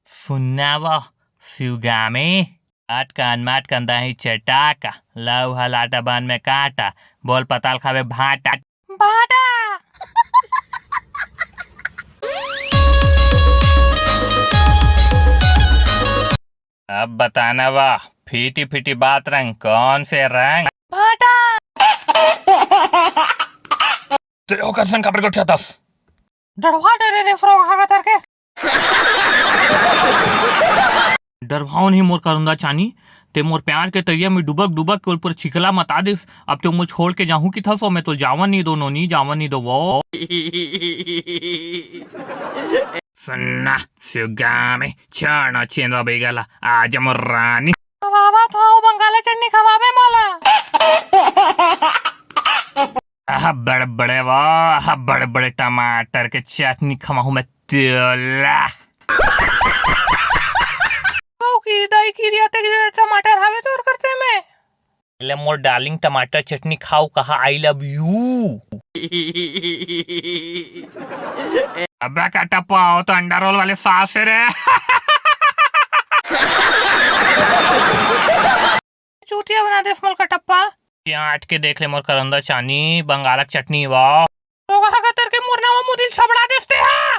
सुनना वो सुगामे माट कंदा ही चटाका लव हलाटा बन में काटा बोल पताल खावे भाटा भाटा। अब बताना वाह फीटी फीटी बात रंग कौन से रंग भाटा। तो करसन कपड़े को छतस डरवा डरे रे फ्रो हागा तरके डरवाओ नहीं मोर करूंगा चानी ते मोर प्यार के तैया में डुबक डुबक के ऊपर छिकला मता दिस। अब तो मुझे छोड़ के जाऊं कि था सो मैं तो जावन नहीं दो नोनी जावन नहीं दो वो सुन्ना सुगामे छाना चेंदा बेगला आज मोर रानी वावा थाओ बंगाला चटनी खवाबे माला बड़े बड़े वाह बड़े बड़े टमाटर के चटनी खवाऊं मैं तेला की दाई की रियाते के टमाटर हवे तोर करते में ले मोर डार्लिंग टमाटर चटनी खाओ कहा आई लव यू। अबे का टप्पा हो तो अंडा रोल वाले सास से रे चूतिया बना दे स्मॉल का टप्पा आट के देख ले मोर करंदा चानी बंगालक चटनी वाह तो कहा कर के मोर नावा मुदिल छबड़ा देते हैं।